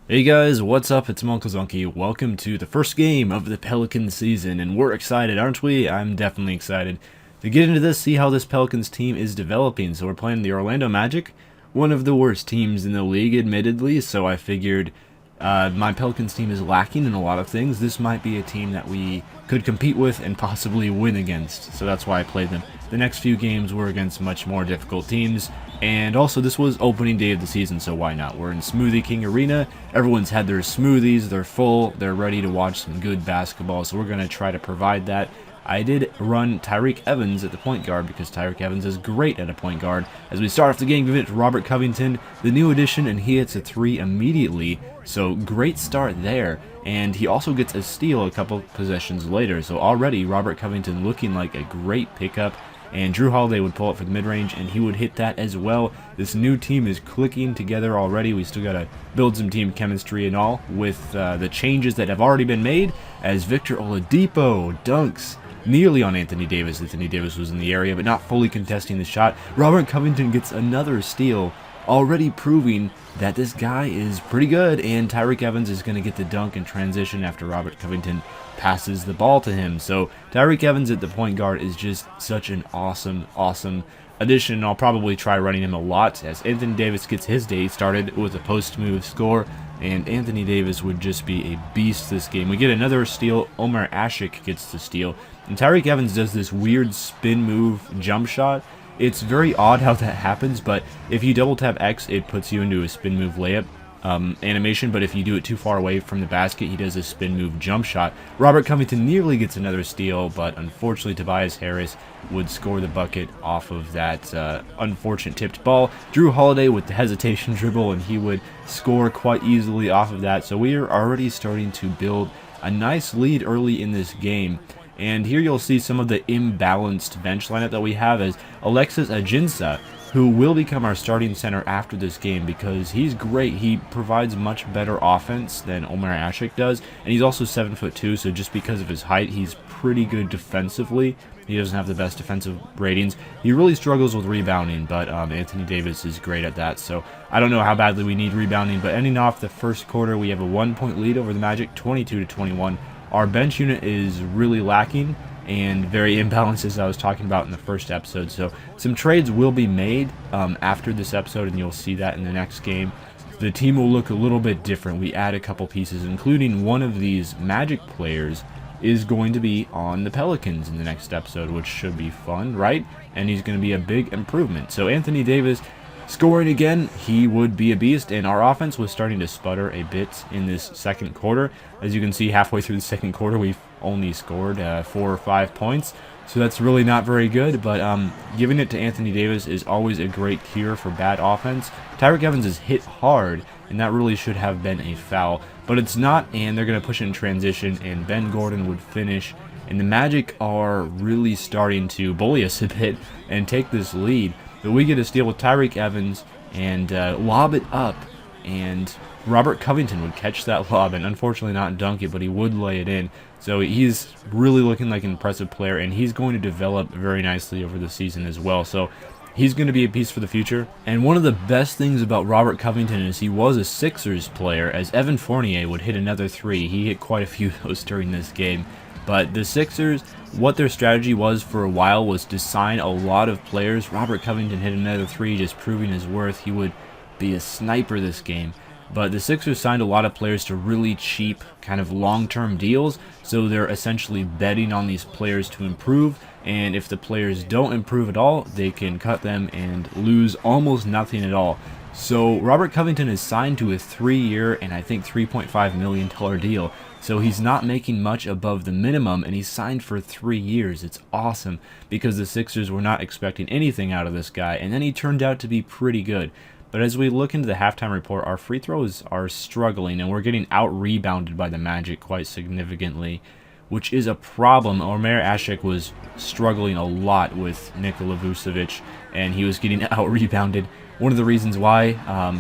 Hey guys, what's up? It's Monkey. Welcome to the first game of the Pelicans season, and we're excited, aren't we? I'm definitely excited to get into this, see how this Pelicans team is developing. So we're playing the Orlando Magic, one of the worst teams in the league, admittedly, so I figured my Pelicans team is lacking in a lot of things. This might be a team that we could compete with and possibly win against, so that's why I played them. The next few games were against much more difficult teams, and also this was opening day of the season, so why not? We're in Smoothie King Arena, everyone's had their smoothies, they're full, they're ready to watch some good basketball, so we're going to try to provide that. I did run Tyreke Evans at the point guard because Tyreke Evans is great at a point guard. As we start off the game, give it to Robert Covington, the new addition, and he hits a three immediately. So great start there. And he also gets a steal a couple possessions later. So already Robert Covington looking like a great pickup. And Drew Holiday would pull up for the mid-range, and he would hit that as well. This new team is clicking together already. We still got to build some team chemistry and all with the changes that have already been made as Victor Oladipo dunks nearly on Anthony Davis. Anthony Davis was in the area, but not fully contesting the shot. Robert Covington gets another steal, already proving that this guy is pretty good, and Tyreke Evans is going to get the dunk in transition after Robert Covington passes the ball to him. So Tyreke Evans at the point guard is just such an awesome addition. I'll probably try running him a lot as Anthony Davis gets his day started with a post move score, and Anthony Davis would just be a beast this game. We get another steal. Omer Ashik gets the steal, and Tyreke Evans does this weird spin move jump shot. It's very odd how that happens, but if you double tap X, it puts you into a spin move layup animation, but if you do it too far away from the basket, he does a spin move jump shot. Robert Covington nearly gets another steal, but unfortunately Tobias Harris would score the bucket off of that unfortunate tipped ball. Drew Holiday with the hesitation dribble, and he would score quite easily off of that. So we are already starting to build a nice lead early in this game. And here you'll see some of the imbalanced bench lineup that we have as Alexis Ajinça, who will become our starting center after this game because he's great. He provides much better offense than Omer Ashik does, and he's also 7'2", so just because of his height, he's pretty good defensively. He doesn't have the best defensive ratings. He really struggles with rebounding, but Anthony Davis is great at that, so I don't know how badly we need rebounding, but ending off the first quarter, we have a 1-point lead over the Magic, 22-21. Our bench unit is really lacking and very imbalanced, as I was talking about in the first episode. So some trades will be made after this episode, and you'll see that in the next game. The team will look a little bit different. We add a couple pieces, including one of these Magic players is going to be on the Pelicans in the next episode, which should be fun, right? And he's going to be a big improvement. So Anthony Davis scoring again, he would be a beast, and our offense was starting to sputter a bit in this second quarter. As you can see, halfway through the second quarter, we've only scored 4 or 5 points, so that's really not very good, but giving it to Anthony Davis is always a great cure for bad offense. Tyreke Evans is hit hard, and that really should have been a foul, but it's not, and they're going to push it in transition, and Ben Gordon would finish, and the Magic are really starting to bully us a bit and take this lead. But we get a steal with Tyreke Evans and lob it up, and Robert Covington would catch that lob and unfortunately not dunk it, but he would lay it in. So he's really looking like an impressive player, and he's going to develop very nicely over the season as well. So he's going to be a piece for the future. And one of the best things about Robert Covington is he was a Sixers player, as Evan Fournier would hit another three. He hit quite a few of those during this game. But the Sixers, what their strategy was for a while was to sign a lot of players. Robert Covington hit another three, just proving his worth. He would be a sniper this game. But the Sixers signed a lot of players to really cheap, kind of long-term deals, so they're essentially betting on these players to improve, and if the players don't improve at all, they can cut them and lose almost nothing at all. So Robert Covington is signed to a 3-year and I think $3.5 million deal. So he's not making much above the minimum, and he's signed for 3 years. It's awesome because the Sixers were not expecting anything out of this guy, and then he turned out to be pretty good. But as we look into the halftime report, our free throws are struggling, and we're getting out-rebounded by the Magic quite significantly, which is a problem. Omer Ashik was struggling a lot with Nikola Vucevic, and he was getting out-rebounded. One of the reasons why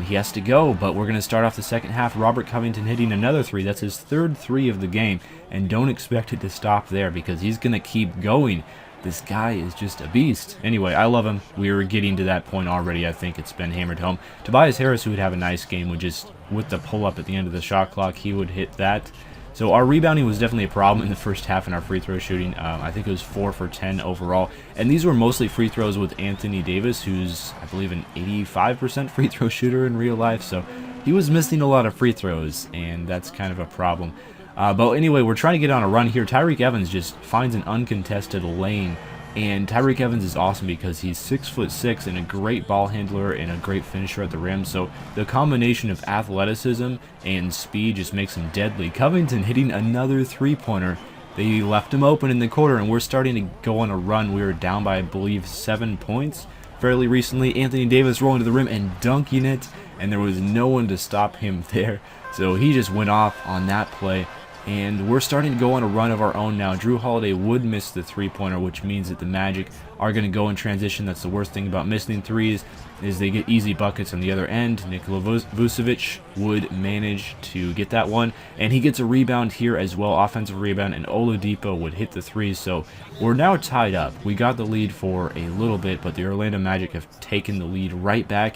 he has to go, but we're going to start off the second half. Robert Covington hitting another three. That's his third three of the game, and don't expect it to stop there because he's going to keep going. This guy is just a beast. Anyway, I love him. We were getting to that point already. I think it's been hammered home. Tobias Harris, who would have a nice game, would just, with the pull-up at the end of the shot clock, he would hit that. So our rebounding was definitely a problem in the first half in our free throw shooting. I think it was 4 for 10 overall. And these were mostly free throws with Anthony Davis, who's, I believe, an 85% free throw shooter in real life. So he was missing a lot of free throws, and that's kind of a problem. But anyway, we're trying to get on a run here. Tyreke Evans just finds an uncontested lane, and Tyreke Evans is awesome because he's 6'6" and a great ball handler and a great finisher at the rim. So the combination of athleticism and speed just makes him deadly. Covington hitting another three-pointer. They left him open in the quarter, and we're starting to go on a run. We were down by, I believe, 7 points fairly recently. Anthony Davis rolling to the rim and dunking it, and there was no one to stop him there. So he just went off on that play. And we're starting to go on a run of our own now. Drew Holiday would miss the three-pointer, which means that the Magic are going to go in transition. That's the worst thing about missing threes, is they get easy buckets on the other end. Nikola Vucevic would manage to get that one, and he gets a rebound here as well, offensive rebound, and Oladipo would hit the threes. So we're now tied up. We got the lead for a little bit, but the Orlando Magic have taken the lead right back.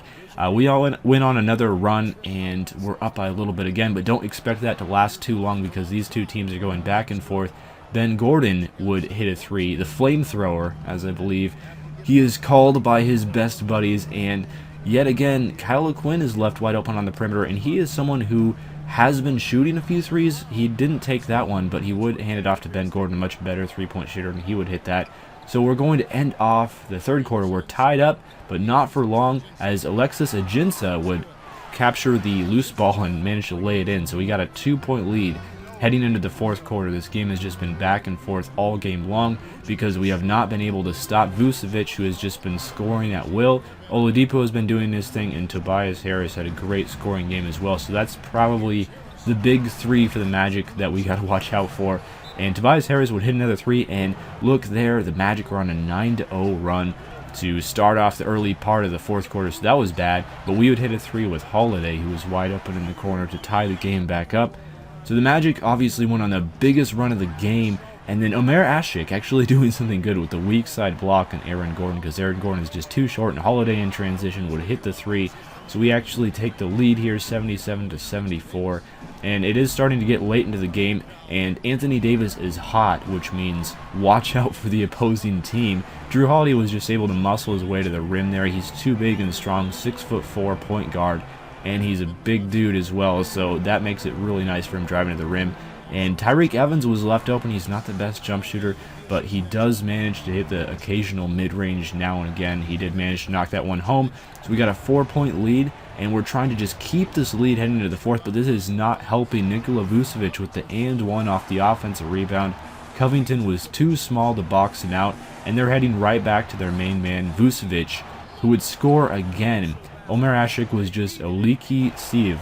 We all went on another run, and we're up by a little bit again, but don't expect that to last too long because these two teams are going back and forth. Ben Gordon would hit a three, the flamethrower, as I believe he is called by his best buddies, and yet again, Kyle Quinn is left wide open on the perimeter, and he is someone who has been shooting a few threes. He didn't take that one, but he would hand it off to Ben Gordon, a much better three-point shooter, and he would hit that. So we're going to end off the third quarter. We're tied up, but not for long, as Alexis Ajinça would capture the loose ball and manage to lay it in. So we got a 2-point lead heading into the fourth quarter. This game has just been back and forth all game long because we have not been able to stop Vucevic, who has just been scoring at will. Oladipo has been doing his thing, and Tobias Harris had a great scoring game as well. So that's probably the big three for the Magic that we got to watch out for. And Tobias Harris would hit another three, and look there, the Magic are on a 9-0 run to start off the early part of the fourth quarter, so that was bad. But we would hit a three with Holiday, who was wide open in the corner, to tie the game back up. So the Magic obviously went on the biggest run of the game, and then Omer Ashik actually doing something good with the weak side block on Aaron Gordon, because Aaron Gordon is just too short, and Holiday in transition would hit the three. So we actually take the lead here, 77-74. And it is starting to get late into the game, and Anthony Davis is hot, which means watch out for the opposing team. Drew Holiday was just able to muscle his way to the rim there. He's too big and strong, 6'4" point guard, and he's a big dude as well, so that makes it really nice for him driving to the rim. And Tyreke Evans was left open. He's not the best jump shooter, but he does manage to hit the occasional mid-range now and again. He did manage to knock that one home. So we got a 4-point lead, and we're trying to just keep this lead heading into the fourth, but this is not helping Nikola Vucevic with the and one off the offensive rebound. Covington was too small to box him out, and they're heading right back to their main man, Vucevic, who would score again. Omer Ashik was just a leaky sieve?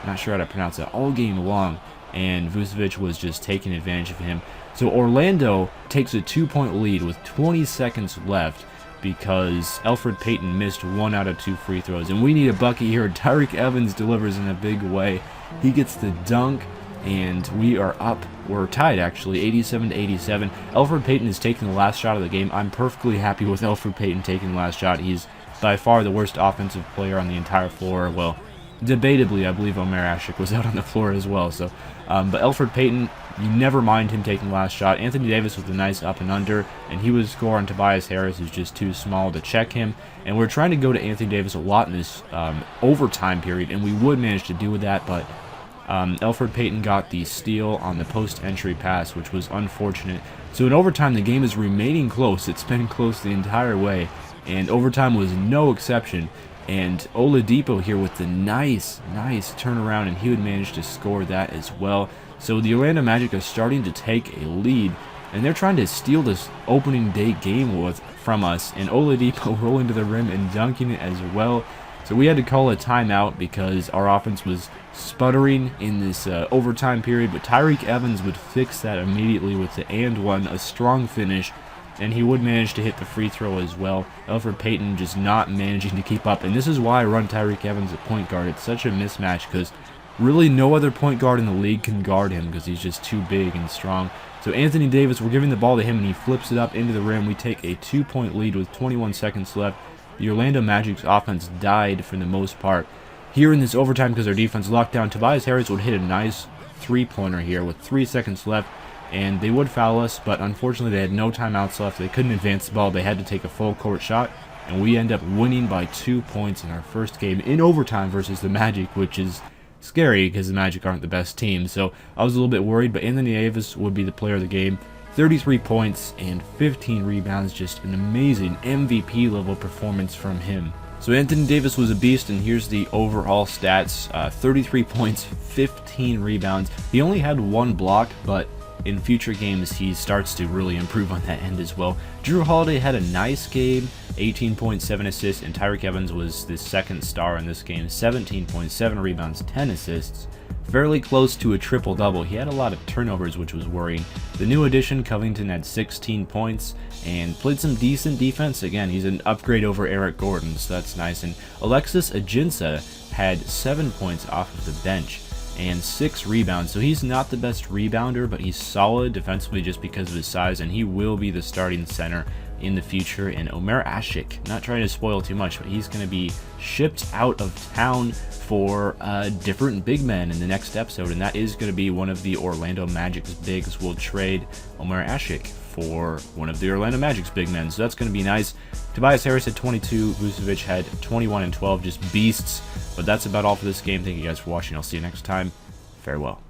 Not sure how to pronounce that, all game long, and Vucevic was just taking advantage of him. So Orlando takes a 2-point lead with 20 seconds left because Elfrid Payton missed 1 out of 2 free throws, and we need a bucket here. Tyreke Evans delivers in a big way. He gets the dunk, and we are up. We're tied, actually, 87-87. Elfrid Payton is taking the last shot of the game. I'm perfectly happy with Elfrid Payton taking the last shot. He's by far the worst offensive player on the entire floor. Well, debatably, I believe Omer Ashik was out on the floor as well. So, but Elfrid Payton, you never mind him taking the last shot. Anthony Davis with a nice up and under, and he would score on Tobias Harris, who's just too small to check him. And we're trying to go to Anthony Davis a lot in this overtime period, and we would manage to do that, but Elfrid Payton got the steal on the post-entry pass, which was unfortunate. So in overtime, the game is remaining close. It's been close the entire way, and overtime was no exception. And Oladipo here with the nice turnaround, and he would manage to score that as well. So the Orlando Magic are starting to take a lead, and they're trying to steal this opening day game from us, and Oladipo rolling to the rim and dunking it as well. So we had to call a timeout because our offense was sputtering in this overtime period, but Tyreke Evans would fix that immediately with the and one, a strong finish, and he would manage to hit the free throw as well. Elfrid Payton just not managing to keep up, and this is why I run Tyreke Evans at point guard. It's such a mismatch because really no other point guard in the league can guard him because he's just too big and strong. So Anthony Davis, we're giving the ball to him, and he flips it up into the rim. We take a 2-point lead with 21 seconds left. The Orlando Magic's offense died for the most part. Here in this overtime, because our defense locked down, Tobias Harris would hit a nice three-pointer here with 3 seconds left, and they would foul us, but unfortunately they had no timeouts left. They couldn't advance the ball. They had to take a full-court shot, and we end up winning by 2 points in our first game in overtime versus the Magic, which is scary because the Magic aren't the best team. So I was a little bit worried, but Anthony Davis would be the player of the game. 33 points and 15 rebounds, just an amazing MVP level performance from him. So Anthony Davis was a beast, and here's the overall stats. 33 points, 15 rebounds. He only had 1 block, but in future games he starts to really improve on that end as well. Drew Holiday had a nice game, 18.7 assists, and Tyreke Evans was the second star in this game, 17.7 rebounds, 10 assists. Fairly close to a triple-double. He had a lot of turnovers, which was worrying. The new addition, Covington, had 16 points and played some decent defense. Again, he's an upgrade over Eric Gordon, so that's nice. And Alexis Ajinça had 7 points off of the bench and 6 rebounds. So he's not the best rebounder, but he's solid defensively just because of his size, and he will be the starting center in the future. And Omer Ashik, not trying to spoil too much, but he's going to be shipped out of town for different big men in the next episode, and that is going to be one of the Orlando Magic's bigs. Will trade Omer Ashik for one of the Orlando Magic's big men, so that's going to be nice. Tobias Harris had 22, Vucevic had 21 and 12, just beasts. But that's about all for this game. Thank you guys for watching. I'll see you next time. Farewell.